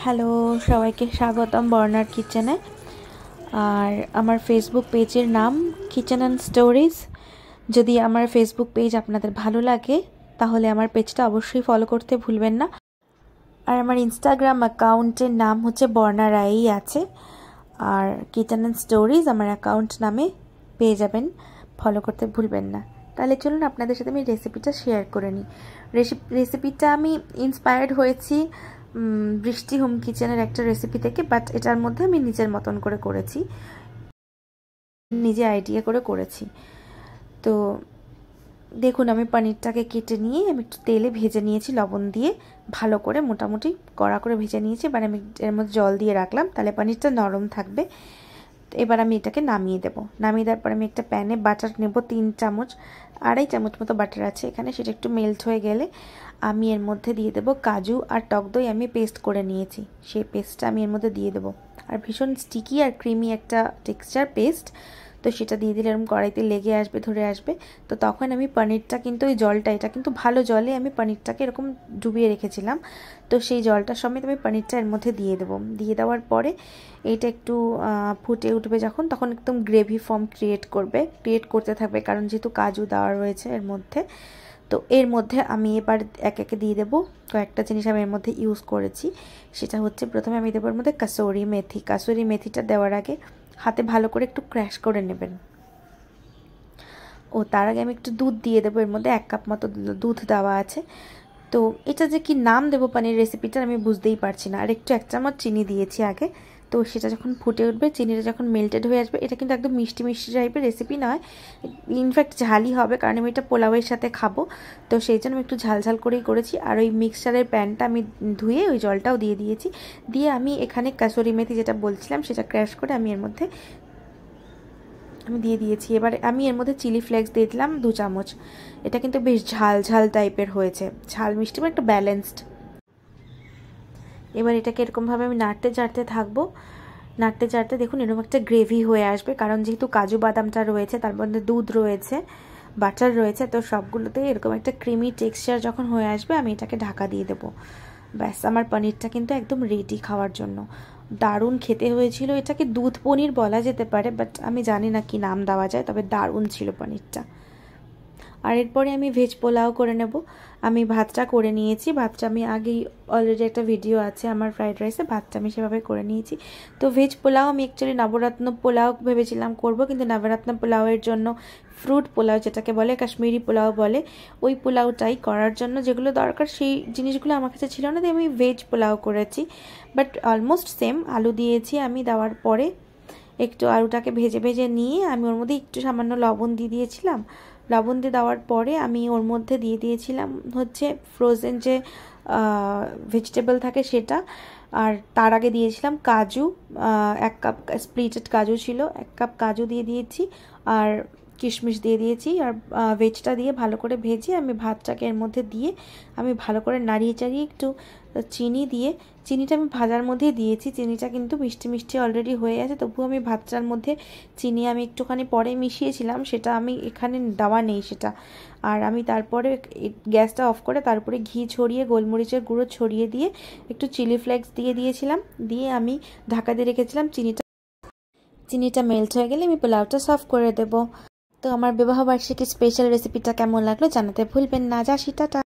Hello, সবাইকে স্বাগতম বর্ণার কিচেনে। আর আমার ফেসবুক পেজের নাম কিচেন অ্যান্ড স্টোরিজ। যদি আমার ফেসবুক পেজ আপনাদের ভালো লাগে তাহলে আমার পেজটা অবশ্যই ফলো করতে ভুলবেন না। আর আমার ইনস্টাগ্রাম অ্যাকাউন্টের নাম হচ্ছে বর্ণা রায়ই আছে। আর কিচেন অ্যান্ড স্টোরিজ আমার অ্যাকাউন্ট নামে পেয়ে যাবেন, ফলো করতে ভুলবেন না। তাহলে চলুন আপনাদের সাথে আমি রেসিপিটা শেয়ার করে নিই। রেসিপিটা আমি ইন্সপায়ার্ড হয়েছি বৃষ্টি হোম কিচেনের একটা রেসিপি থেকে, বাট এটার মধ্যে আমি নিজের মতন করে করেছি, নিজে আইডিয়া করে করেছি। তো দেখুন, আমি পনিরটাকে কেটে নিয়ে আমি একটু তেলে ভেজে নিয়েছি লবণ দিয়ে, ভালো করে মোটামুটি কড়া করে ভেজে নিয়েছি। এবার আমি এর মধ্যে জল দিয়ে রাখলাম, তাহলে পনিরটা নরম থাকবে। এবার আমি এটাকে নামিয়ে দেবো। নামিয়ে দেওয়ার পর আমি একটা প্যানে বাটার নেব, 3 চামচ, 2.5 চামচ মতো বাটার আছে এখানে। সেটা একটু মেল্ট হয়ে গেলে আমি এর মধ্যে দিয়ে দেবো কাজু আর টক দই আমি পেস্ট করে নিয়েছি, সেই পেস্টটা আমি এর মধ্যে দিয়ে দেবো। আর ভীষণ স্টিকি আর ক্রিমি একটা টেক্সচার পেস্ট, তো সেটা দিয়ে দিলে এরকম কড়াইতে লেগে আসবে, ধরে আসবে। তো তখন আমি পনিরটা কিন্তু ওই জলটা, এটা কিন্তু ভালো জলে আমি পনিরটাকে এরকম ডুবিয়ে রেখেছিলাম, তো সেই জলটা সমেত আমি পনিরটা এর মধ্যে দিয়ে দেবো। দিয়ে দেওয়ার পরে এইটা একটু ফুটে উঠবে যখন, তখন একদম গ্রেভি ফর্ম ক্রিয়েট করতে থাকবে, কারণ যেহেতু কাজু দেওয়া রয়েছে এর মধ্যে। তো এর মধ্যে আমি এবার এক একে দিয়ে দেবো কয়েকটা জিনিস আমি এর মধ্যে ইউজ করেছি। সেটা হচ্ছে, প্রথমে আমি দেবো এর মধ্যে কাসুরি মেথি। কাসুরি মেথিটা দেওয়ার আগে হাতে ভালো করে একটু ক্র্যাশ করে নেবেন। তার আগে আমি একটু দুধ দিয়ে দেবো, এর মধ্যে 1 কাপ মতো দুধ দেওয়া আছে। তো এটা যে কি নাম দেবো পানির রেসিপিটার আমি বুঝতেই পারছি না। আর একটু 1 চামচ চিনি দিয়েছি আগে। তো সেটা যখন ফুটে উঠবে, চিনিটা যখন মেল্টেড হয়ে আসবে, এটা কিন্তু একদম মিষ্টি মিষ্টি টাইপের রেসিপি নয়, ইনফ্যাক্ট ঝালই হবে, কারণ আমি এটা পোলাওয়ের সাথে খাবো। তো সেই জন্য আমি একটু ঝাল ঝাল করেই করেছি। আর ওই মিক্সচারের প্যানটা আমি ধুয়ে ওই জলটাও দিয়ে দিয়েছি। দিয়ে আমি এখানে কাসুরি মেথি যেটা বলছিলাম সেটা ক্র্যাশ করে আমি এর মধ্যে দিয়ে দিয়েছি। এবার আমি এর মধ্যে চিলি ফ্লেক্স দিয়ে দিলাম 2 চামচ। এটা কিন্তু বেশ ঝাল ঝাল টাইপের হয়েছে, ঝাল মিষ্টি বা একটা ব্যালেন্সড। এবার এটাকে এরকমভাবে আমি নাড়তে চাড়তে থাকবো। নাড়তে চাড়তে দেখুন এরকম একটা গ্রেভি হয়ে আসবে, কারণ যেহেতু কাজু বাদামটা রয়েছে, তার মধ্যে দুধ রয়েছে, বাটার রয়েছে, তো সবগুলোতে এরকম একটা ক্রিমি টেক্সচার যখন হয়ে আসবে আমি এটাকে ঢাকা দিয়ে দেবো। ব্যাস, আমার পনিরটা কিন্তু একদম রেডি খাওয়ার জন্য। দারুণ খেতে হয়েছিল। এটাকে দুধ পনির বলা যেতে পারে, বাট আমি জানি না কি নাম দেওয়া যায়, তবে দারুণ ছিল পনিরটা। আর এরপরে আমি ভেজ পোলাও করে নেব। আমি ভাতটা করে নিয়েছি, ভাতটা আমি আগেই অলরেডি একটা ভিডিও আছে আমার ফ্রাইড রাইসে, ভাতটা আমি সেভাবে করে নিয়েছি। তো ভেজ পোলাও আমি অ্যাকচুয়ালি নবরত্ন পোলাও ভেবেছিলাম করব, কিন্তু নবরত্ন পোলাওয়ের জন্য ফ্রুট পোলাও যেটাকে বলে, কাশ্মীরি পোলাও বলে, ওই পোলাওটাই করার জন্য যেগুলো দরকার সেই জিনিসগুলো আমার কাছে ছিল না, তাই আমি ভেজ পোলাও করেছি। But almost same. আলু দিয়েছি আমি, দেওয়ার পরে একটু আলুটাকে ভেজে ভেজে নিয়ে আমি ওর মধ্যে একটু সামান্য লবণ দিয়ে দিয়েছিলাম। লবণ দিয়ে দেওয়ার পরে আমি ওর মধ্যে দিয়ে দিয়েছিলাম হচ্ছে ফ্রোজেন যে ভেজিটেবল থাকে সেটা। আর তার আগে দিয়েছিলাম কাজু, 1 কাপ স্প্লিটেড কাজু ছিল, 1 কাপ কাজু দিয়ে দিয়েছি, আর কিশমিশ দিয়ে দিয়েছি। আর ভেজটা দিয়ে ভালো করে ভেজে আমি ভাতটাকে এর মধ্যে দিয়ে আমি ভালো করে নাড়িয়ে চাড়িয়ে একটু চিনি দিয়ে, চিনিটা আমি ভাজার মধ্যেই দিয়েছি, চিনিটা কিন্তু মিষ্টি মিষ্টি অলরেডি হয়ে আছে, তবুও আমি ভাতটার মধ্যে চিনি আমি একটুখানি পরে মিশিয়েছিলাম, সেটা আমি এখানে দেওয়া নেই সেটা। আর আমি তারপরে গ্যাসটা অফ করে তারপরে ঘি ছড়িয়ে, গোলমরিচের গুঁড়ো ছড়িয়ে দিয়ে একটু চিলি ফ্লেক্স দিয়ে দিয়েছিলাম, দিয়ে আমি ঢাকা দিয়ে রেখেছিলাম। চিনিটা মেল্ট হয়ে গেলে আমি পোলাওটা সার্ভ করে দেবো। তো আমার বিবাহবার্ষিকী স্পেশাল রেসিপিটা কেমন লাগলো জানাতে ভুলবেন না। যাচ্ছি, টাটা।